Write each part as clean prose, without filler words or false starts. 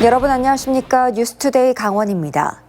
여러분 안녕하십니까? 뉴스투데이 강원입니다.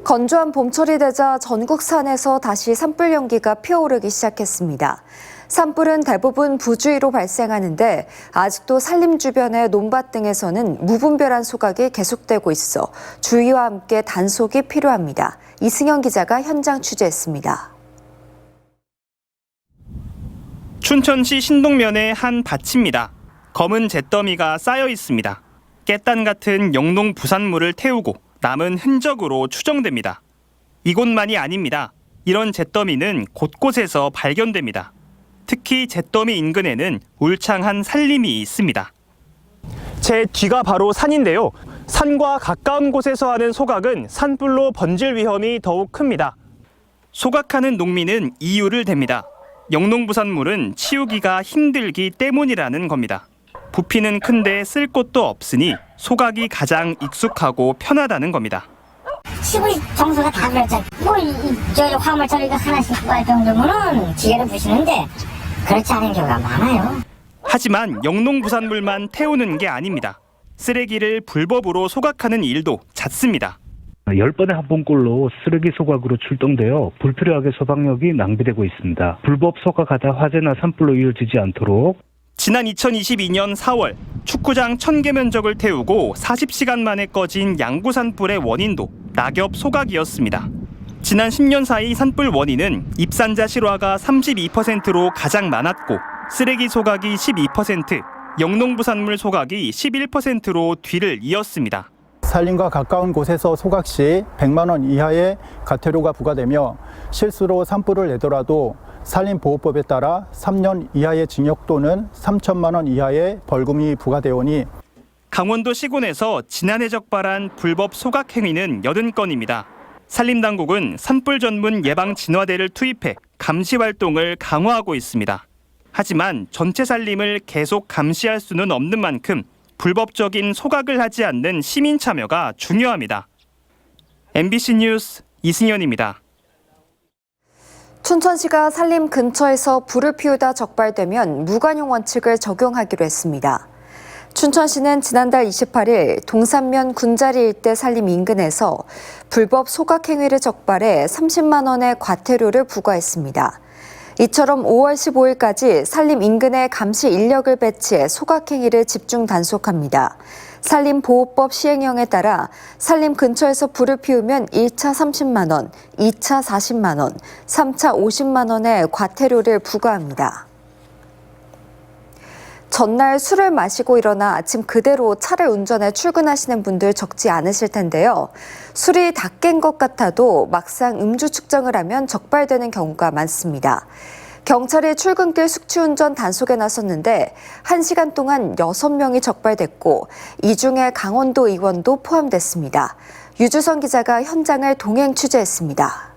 건조한 봄철이 되자 전국 산에서 다시 산불 연기가 피어오르기 시작했습니다. 산불은 대부분 부주의로 발생하는데 아직도 산림 주변의 논밭 등에서는 무분별한 소각이 계속되고 있어 주의와 함께 단속이 필요합니다. 이승현 기자가 현장 취재했습니다. 춘천시 신동면의 한 밭입니다. 검은 잿더미가 쌓여 있습니다. 깻단 같은 영농 부산물을 태우고 남은 흔적으로 추정됩니다. 이곳만이 아닙니다. 이런 잿더미는 곳곳에서 발견됩니다. 특히 잿더미 인근에는 울창한 산림이 있습니다. 제 뒤가 바로 산인데요. 산과 가까운 곳에서 하는 소각은 산불로 번질 위험이 더욱 큽니다. 소각하는 농민은 이유를 댑니다. 영농부산물은 치우기가 힘들기 때문이라는 겁니다. 부피는 큰데 쓸 곳도 없으니 소각이 가장 익숙하고 편하다는 겁니다. 시골 정서가 다 그랬잖아요. 저 화물 처리가 하나씩 구할 정도면은 기계를 부시는데 그렇지 않은 경우가 많아요. 하지만 영농부산물만 태우는 게 아닙니다. 쓰레기를 불법으로 소각하는 일도 잦습니다. 10번에 한 번꼴로 쓰레기 소각으로 출동되어 불필요하게 소방력이 낭비되고 있습니다. 불법 소각하다 화재나 산불로 이어지지 않도록 지난 2022년 4월 축구장 1000개 면적을 태우고 40시간 만에 꺼진 양구 산불의 원인도 낙엽 소각이었습니다. 지난 10년 사이 산불 원인은 입산자 실화가 32%로 가장 많았고 쓰레기 소각이 12%, 영농부산물 소각이 11%로 뒤를 이었습니다. 산림과 가까운 곳에서 소각 시 100만 원 이하의 과태료가 부과되며 실수로 산불을 내더라도 산림보호법에 따라 3년 이하의 징역 또는 3천만 원 이하의 벌금이 부과되오니 강원도 시군에서 지난해 적발한 불법 소각 행위는 80건입니다. 산림당국은 산불 전문 예방 진화대를 투입해 감시 활동을 강화하고 있습니다. 하지만 전체 산림을 계속 감시할 수는 없는 만큼 불법적인 소각을 하지 않는 시민 참여가 중요합니다. MBC 뉴스 이승현입니다. 춘천시가 산림 근처에서 불을 피우다 적발되면 무관용 원칙을 적용하기로 했습니다. 춘천시는 지난달 28일 동산면 군자리 일대 산림 인근에서 불법 소각 행위를 적발해 30만 원의 과태료를 부과했습니다. 이처럼 5월 15일까지 산림 인근에 감시 인력을 배치해 소각 행위를 집중 단속합니다. 산림보호법 시행령에 따라 산림 근처에서 불을 피우면 1차 30만 원, 2차 40만 원, 3차 50만 원의 과태료를 부과합니다. 전날 술을 마시고 일어나 아침 그대로 차를 운전해 출근하시는 분들 적지 않으실 텐데요. 술이 다 깬 것 같아도 막상 음주 측정을 하면 적발되는 경우가 많습니다. 경찰이 출근길 숙취운전 단속에 나섰는데 1시간 동안 6명이 적발됐고 이 중에 강원도 의원도 포함됐습니다. 유주선 기자가 현장을 동행 취재했습니다.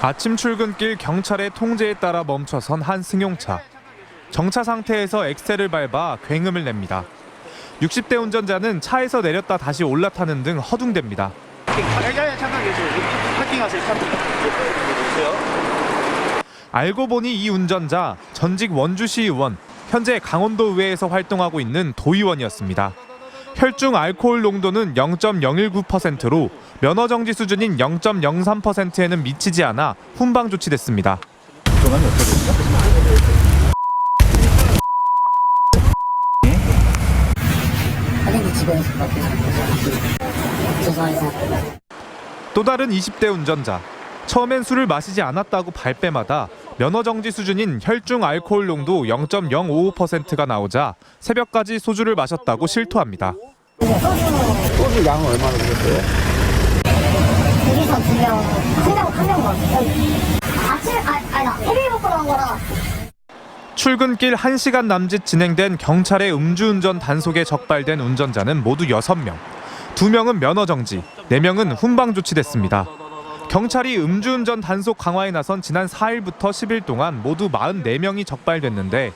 아침 출근길 경찰의 통제에 따라 멈춰선 한 승용차. 정차 상태에서 엑셀을 밟아 굉음을 냅니다. 60대 운전자는 차에서 내렸다 다시 올라타는 등 허둥댑니다. 잠깐 계세요. 파킹하세요. 알고 보니 이 운전자 전직 원주시 의원, 현재 강원도 의회에서 활동하고 있는 도의원이었습니다. 혈중 알코올 농도는 0.019%로 면허 정지 수준인 0.03%에는 미치지 않아 훈방 조치됐습니다. 동안이 어떻게 또 다른 20대 운전자. 처음엔 술을 마시지 않았다고 발뺌하다 면허 정지 수준인 혈중 알코올 농도 0.055%가 나오자 새벽까지 소주를 마셨다고 실토합니다. 소주 양은 얼마나 되겠어요? 둘이서 2명, 한 명 아침에 해를 먹고 나온 거라. 출근길 1시간 남짓 진행된 경찰의 음주운전 단속에 적발된 운전자는 모두 6명. 2명은 면허 정지, 4명은 훈방 조치됐습니다. 경찰이 음주운전 단속 강화에 나선 지난 4일부터 10일 동안 모두 44명이 적발됐는데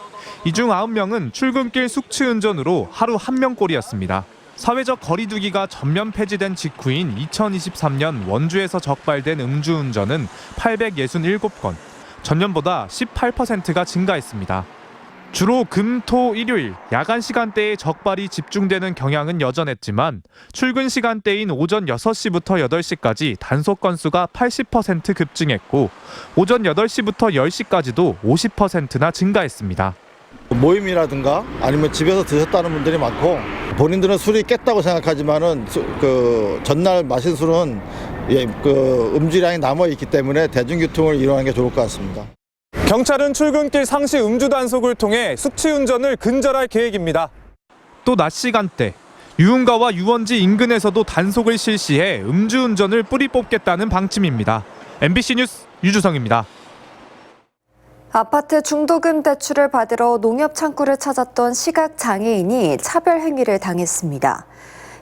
이 중 9명은 출근길 숙취운전으로 하루 1명꼴이었습니다. 사회적 거리 두기가 전면 폐지된 직후인 2023년 원주에서 적발된 음주운전은 867건, 전년보다 18%가 증가했습니다. 주로 금, 토, 일요일 야간 시간대에 적발이 집중되는 경향은 여전했지만 출근 시간대인 오전 6시부터 8시까지 단속 건수가 80% 급증했고 오전 8시부터 10시까지도 50%나 증가했습니다. 모임이라든가 아니면 집에서 드셨다는 분들이 많고 본인들은 술이 깼다고 생각하지만은 그 전날 마신 술은 그 음주량이 남아 있기 때문에 대중교통을 이용하는 게 좋을 것 같습니다. 경찰은 출근길 상시 음주 단속을 통해 숙취 운전을 근절할 계획입니다. 또 낮 시간대 유흥가와 유원지 인근에서도 단속을 실시해 음주운전을 뿌리 뽑겠다는 방침입니다. MBC 뉴스 유주성입니다. 아파트 중도금 대출을 받으러 농협 창구를 찾았던 시각장애인이 차별 행위를 당했습니다.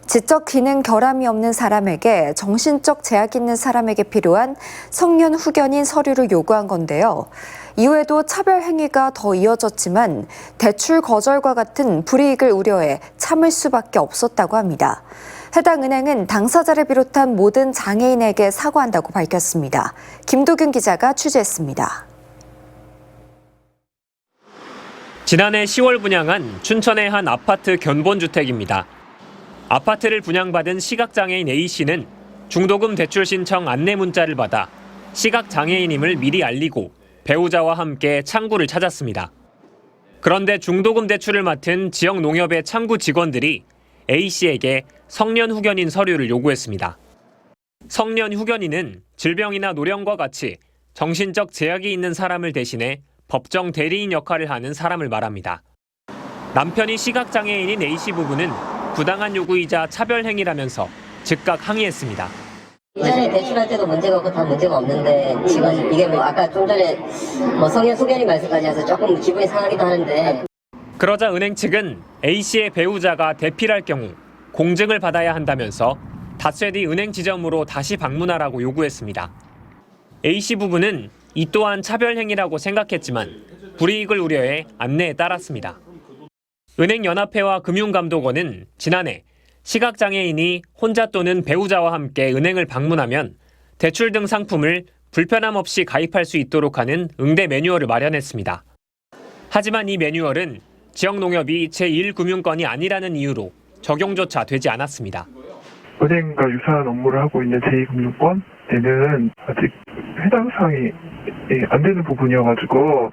지적 기능 결함이 없는 사람에게 정신적 제약이 있는 사람에게 필요한 성년 후견인 서류를 요구한 건데요. 이후에도 차별 행위가 더 이어졌지만 대출 거절과 같은 불이익을 우려해 참을 수밖에 없었다고 합니다. 해당 은행은 당사자를 비롯한 모든 장애인에게 사과한다고 밝혔습니다. 김도균 기자가 취재했습니다. 지난해 10월 분양한 춘천의 한 아파트 견본주택입니다. 아파트를 분양받은 시각장애인 A씨는 중도금 대출 신청 안내 문자를 받아 시각장애인임을 미리 알리고 배우자와 함께 창구를 찾았습니다. 그런데 중도금 대출을 맡은 지역 농협의 창구 직원들이 A씨에게 성년 후견인 서류를 요구했습니다. 성년 후견인은 질병이나 노령과 같이 정신적 제약이 있는 사람을 대신해 법정 대리인 역할을 하는 사람을 말합니다. 남편이 시각장애인인 A씨 부부는 부당한 요구이자 차별 행위라면서 즉각 항의했습니다. 이전에 대출할 때도 문제가 없고 다 문제가 없는데 지금 이게 아까 좀 전에 성년 후견인 말씀까지 해서 조금 기분이 상하기도 하는데. 그러자 은행 측은 A씨의 배우자가 대필할 경우 공증을 받아야 한다면서 닷새 뒤 은행 지점으로 다시 방문하라고 요구했습니다. A씨 부부는 이 또한 차별 행위라고 생각했지만 불이익을 우려해 안내에 따랐습니다. 은행연합회와 금융감독원은 지난해 시각장애인이 혼자 또는 배우자와 함께 은행을 방문하면 대출 등 상품을 불편함 없이 가입할 수 있도록 하는 응대 매뉴얼을 마련했습니다. 하지만 이 매뉴얼은 지역농협이 제1금융권이 아니라는 이유로 적용조차 되지 않았습니다. 은행과 유사한 업무를 하고 있는 제2금융권에는 아직 해당 사항이 안 되는 부분이어가지고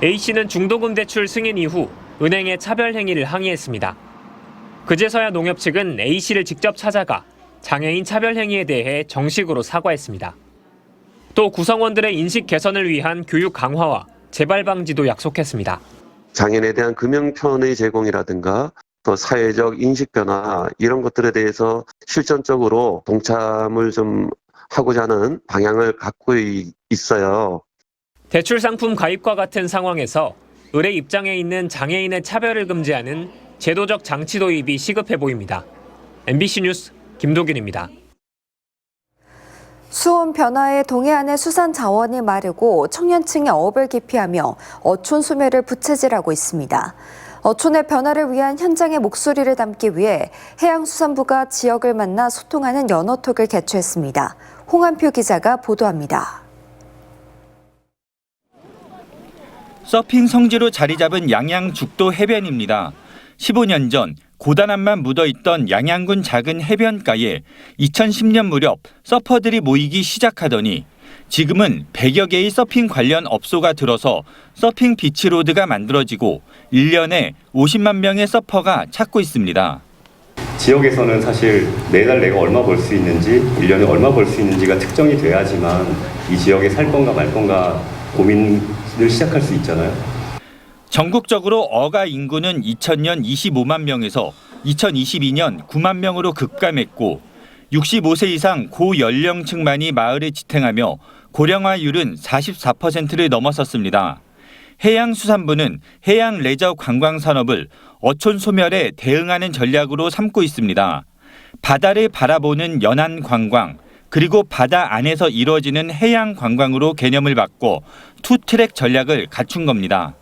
A씨는 중도금 대출 승인 이후 은행의 차별 행위를 항의했습니다. 그제서야 농협 측은 A씨를 직접 찾아가 장애인 차별 행위에 대해 정식으로 사과했습니다. 또 구성원들의 인식 개선을 위한 교육 강화와 재발 방지도 약속했습니다. 장애인에 대한 금융편의 제공이라든가 또 사회적 인식 변화 이런 것들에 대해서 실전적으로 동참을 좀 하고자 하는 방향을 갖고 있어요. 대출 상품 가입과 같은 상황에서 의뢰 입장에 있는 장애인의 차별을 금지하는 제도적 장치 도입이 시급해 보입니다. MBC 뉴스 김도균입니다. 수온 변화에 동해안의 수산 자원이 마르고 청년층의 어업을 기피하며 어촌 소멸을 부채질하고 있습니다. 어촌의 변화를 위한 현장의 목소리를 담기 위해 해양수산부가 지역을 만나 소통하는 연어톡을 개최했습니다. 홍한표 기자가 보도합니다. 서핑 성지로 자리 잡은 양양 죽도 해변입니다. 15년 전 고단함만 묻어있던 양양군 작은 해변가에 2010년 무렵 서퍼들이 모이기 시작하더니 지금은 100여 개의 서핑 관련 업소가 들어서 서핑 비치로드가 만들어지고 1년에 50만 명의 서퍼가 찾고 있습니다. 지역에서는 사실 매달 내가 얼마 벌 수 있는지, 1년에 얼마 벌 수 있는지가 특정이 돼야지만 이 지역에 살 건가 말 건가 고민을 시작할 수 있잖아요. 전국적으로 어가 인구는 2000년 25만 명에서 2022년 9만 명으로 급감했고 65세 이상 고연령층만이 마을에 지탱하며 고령화율은 44%를 넘어섰습니다. 해양수산부는 해양 레저 관광 산업을 어촌 소멸에 대응하는 전략으로 삼고 있습니다. 바다를 바라보는 연안 관광, 그리고 바다 안에서 이루어지는 해양 관광으로 개념을 바꿔 투트랙 전략을 갖춘 겁니다.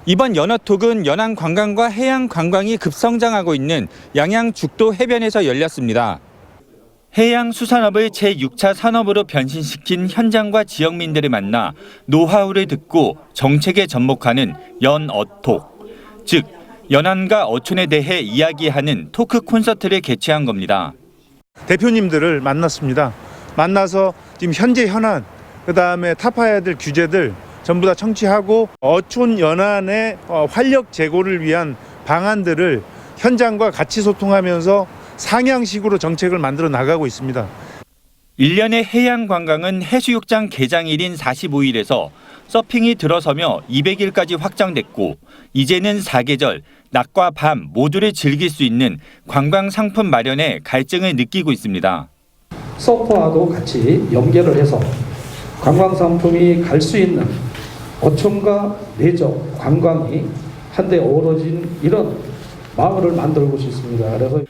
이번 연어톡은 연안 관광과 해양 관광이 급성장하고 있는 양양 죽도 해변에서 열렸습니다. 해양수산업을 제6차 산업으로 변신시킨 현장과 지역민들을 만나 노하우를 듣고 정책에 접목하는 연어톡, 즉 연안과 어촌에 대해 이야기하는 토크 콘서트를 개최한 겁니다. 대표님들을 만났습니다. 만나서 지금 현재 현안, 그다음에 타파해야 될 규제들 전부 다 청취하고 어촌 연안의 활력 제고를 위한 방안들을 현장과 같이 소통하면서 상향식으로 정책을 만들어 나가고 있습니다. 1년의 해양 관광은 해수욕장 개장일인 45일에서 서핑이 들어서며 200일까지 확장됐고 이제는 사계절, 낮과 밤 모두를 즐길 수 있는 관광 상품 마련에 갈증을 느끼고 있습니다. 서퍼와도 같이 연계를 해서 관광 상품이 갈 수 있는 어촌과 내적 관광이 한데 어우러진 이런 마을을 만들고 싶습니다. 그래서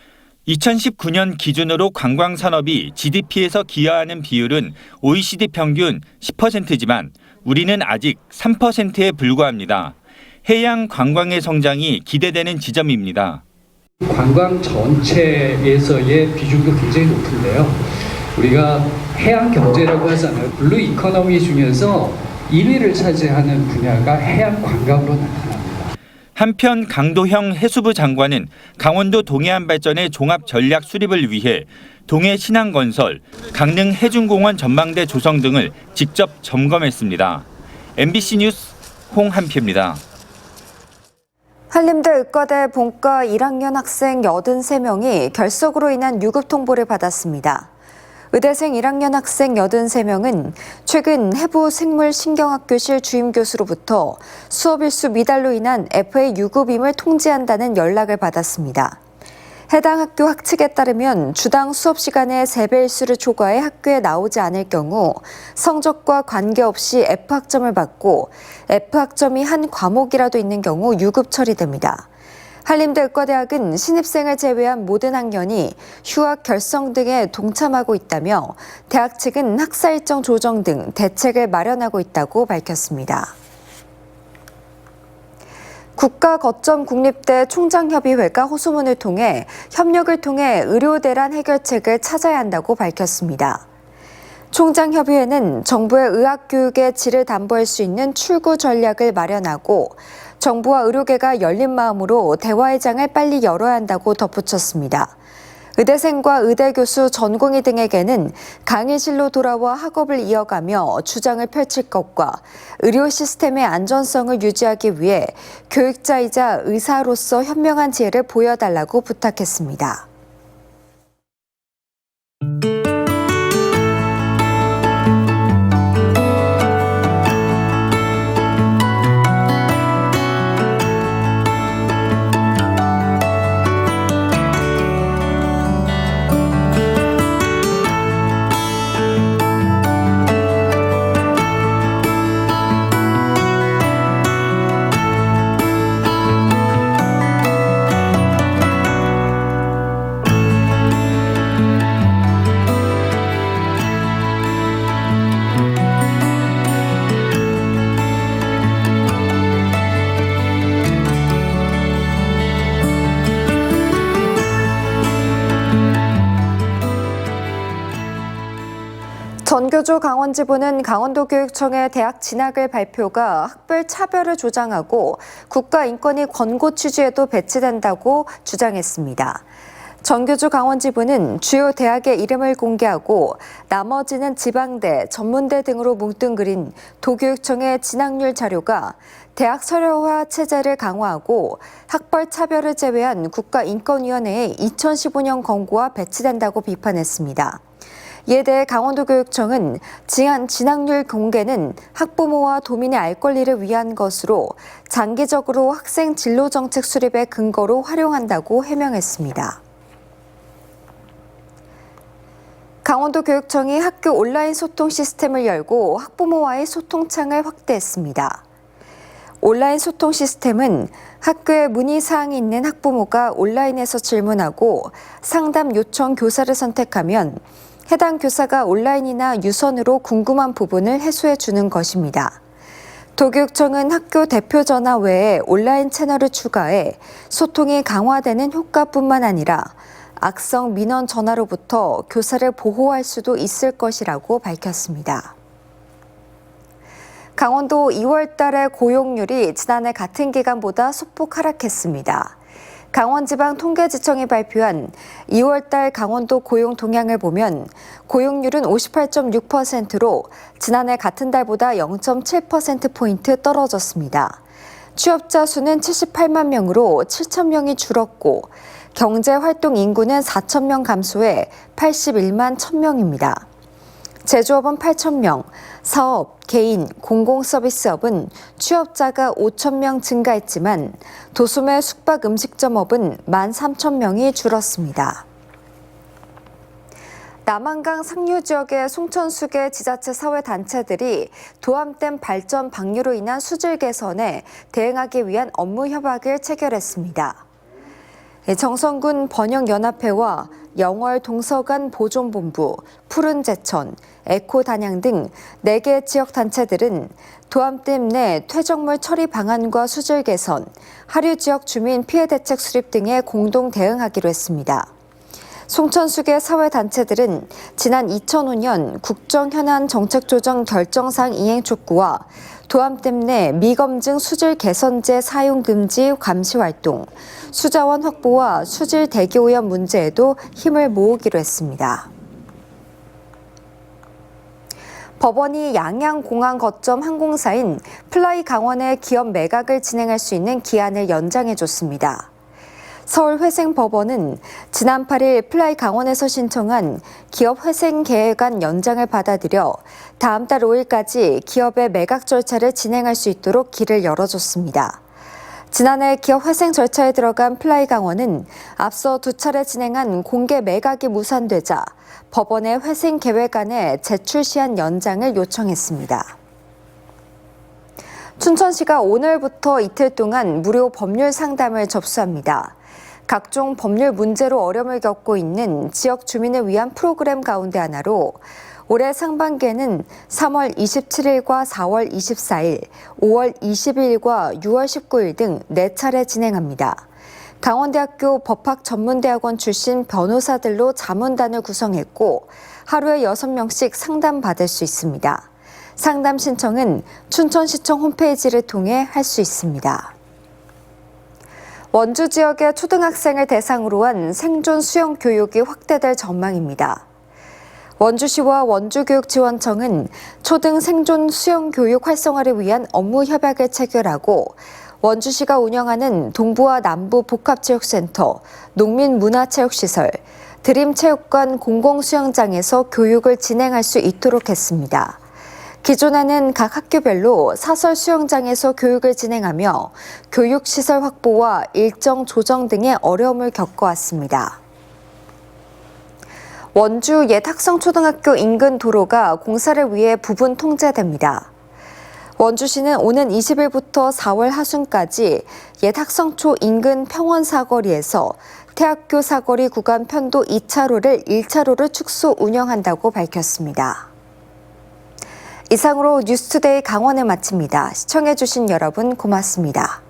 2019년 기준으로 관광 산업이 GDP에서 기여하는 비율은 OECD 평균 10%지만 우리는 아직 3%에 불과합니다. 해양 관광의 성장이 기대되는 지점입니다. 관광 전체에서의 비중도 굉장히 높은데요. 우리가 해양 경제라고 하잖아요. 블루 이코노미 중에서 1위를 차지하는 분야가 해양 관광으로 나타납니다. 한편 강도형 해수부 장관은 강원도 동해안 발전의 종합 전략 수립을 위해 동해 신항건설, 강릉 해중공원 전망대 조성 등을 직접 점검했습니다. MBC 뉴스 홍한표입니다. 한림대 의과대 본과 1학년 학생 83명이 결석으로 인한 유급 통보를 받았습니다. 의대생 1학년 학생 83명은 최근 해부 생물신경학교실 주임교수로부터 수업 일수 미달로 인한 FA 유급임을 통지한다는 연락을 받았습니다. 해당 학교 학측에 따르면 주당 수업 시간의 3배 일수를 초과해 학교에 나오지 않을 경우 성적과 관계없이 F학점을 받고 F학점이 한 과목이라도 있는 경우 유급 처리됩니다. 한림대 의과대학은 신입생을 제외한 모든 학년이 휴학 결성 등에 동참하고 있다며 대학 측은 학사 일정 조정 등 대책을 마련하고 있다고 밝혔습니다. 국가거점국립대 총장협의회가 호소문을 통해 협력을 통해 의료대란 해결책을 찾아야 한다고 밝혔습니다. 총장협의회는 정부의 의학교육의 질을 담보할 수 있는 출구 전략을 마련하고 정부와 의료계가 열린 마음으로 대화의 장을 빨리 열어야 한다고 덧붙였습니다. 의대생과 의대교수 전공의 등에게는 강의실로 돌아와 학업을 이어가며 주장을 펼칠 것과 의료 시스템의 안전성을 유지하기 위해 교육자이자 의사로서 현명한 지혜를 보여달라고 부탁했습니다. 전교조 강원지부는 강원도교육청의 대학 진학을 발표가 학별 차별을 조장하고 국가인권위 권고 취지에도 배치된다고 주장했습니다. 전교조 강원지부는 주요 대학의 이름을 공개하고 나머지는 지방대, 전문대 등으로 뭉뚱그린 도교육청의 진학률 자료가 대학 서류화 체제를 강화하고 학벌 차별을 제외한 국가인권위원회의 2015년 권고와 배치된다고 비판했습니다. 이에 대해 강원도교육청은 진학률 공개는 학부모와 도민의 알 권리를 위한 것으로 장기적으로 학생 진로 정책 수립의 근거로 활용한다고 해명했습니다. 강원도교육청이 학교 온라인 소통 시스템을 열고 학부모와의 소통창을 확대했습니다. 온라인 소통 시스템은 학교에 문의사항이 있는 학부모가 온라인에서 질문하고 상담 요청 교사를 선택하면 해당 교사가 온라인이나 유선으로 궁금한 부분을 해소해 주는 것입니다. 도교육청은 학교 대표 전화 외에 온라인 채널을 추가해 소통이 강화되는 효과뿐만 아니라 악성 민원 전화로부터 교사를 보호할 수도 있을 것이라고 밝혔습니다. 강원도 2월 달의 고용률이 지난해 같은 기간보다 소폭 하락했습니다. 강원지방통계지청이 발표한 2월 달 강원도 고용 동향을 보면 고용률은 58.6%로 지난해 같은 달보다 0.7%포인트 떨어졌습니다. 취업자 수는 78만 명으로 7천 명이 줄었고 경제활동 인구는 4천 명 감소해 81만 1,000명입니다. 제조업은 8천 명, 사업, 개인, 공공서비스업은 취업자가 5천 명 증가했지만 도소매 숙박 음식점업은 13,000명이 줄었습니다. 남한강 상류 지역의 송천수계 지자체 사회단체들이 도암댐 발전 방류로 인한 수질 개선에 대응하기 위한 업무 협약을 체결했습니다. 정성군 번영연합회와 영월 동서간 보존본부, 푸른제천, 에코단양 등 4개 지역단체들은 도암댐 내 퇴적물 처리 방안과 수질 개선, 하류 지역 주민 피해 대책 수립 등에 공동 대응하기로 했습니다. 송천수계 사회단체들은 지난 2005년 국정현안 정책조정 결정사항 이행 촉구와 도암댐 내 미검증 수질 개선제 사용 금지 감시 활동, 수자원 확보와 수질 대기 오염 문제에도 힘을 모으기로 했습니다. 법원이 양양공항 거점 항공사인 플라이강원의 기업 매각을 진행할 수 있는 기한을 연장해줬습니다. 서울회생법원은 지난 8일 플라이강원에서 신청한 기업 회생 계획안 연장을 받아들여 다음 달 5일까지 기업의 매각 절차를 진행할 수 있도록 길을 열어줬습니다. 지난해 기업 회생 절차에 들어간 플라이강원은 앞서 2차례 진행한 공개 매각이 무산되자 법원의 회생 계획안에 제출 시한 연장을 요청했습니다. 춘천시가 오늘부터 이틀 동안 무료 법률 상담을 접수합니다. 각종 법률 문제로 어려움을 겪고 있는 지역 주민을 위한 프로그램 가운데 하나로 올해 상반기에는 3월 27일과 4월 24일, 5월 20일과 6월 19일 등 4차례 진행합니다. 강원대학교 법학전문대학원 출신 변호사들로 자문단을 구성했고 하루에 6명씩 상담받을 수 있습니다. 상담 신청은 춘천시청 홈페이지를 통해 할 수 있습니다. 원주 지역의 초등학생을 대상으로 한 생존 수영 교육이 확대될 전망입니다. 원주시와 원주교육지원청은 초등 생존 수영 교육 활성화를 위한 업무 협약을 체결하고 원주시가 운영하는 동부와 남부 복합체육센터, 농민문화체육시설, 드림체육관 공공수영장에서 교육을 진행할 수 있도록 했습니다. 기존에는 각 학교별로 사설 수영장에서 교육을 진행하며 교육시설 확보와 일정 조정 등의 어려움을 겪어왔습니다. 원주 옛 학성초등학교 인근 도로가 공사를 위해 부분 통제됩니다. 원주시는 오는 20일부터 4월 하순까지 옛 학성초 인근 평원 사거리에서 태학교 사거리 구간 편도 2차로를 1차로로 축소 운영한다고 밝혔습니다. 이상으로 뉴스투데이 강원을 마칩니다. 시청해주신 여러분 고맙습니다.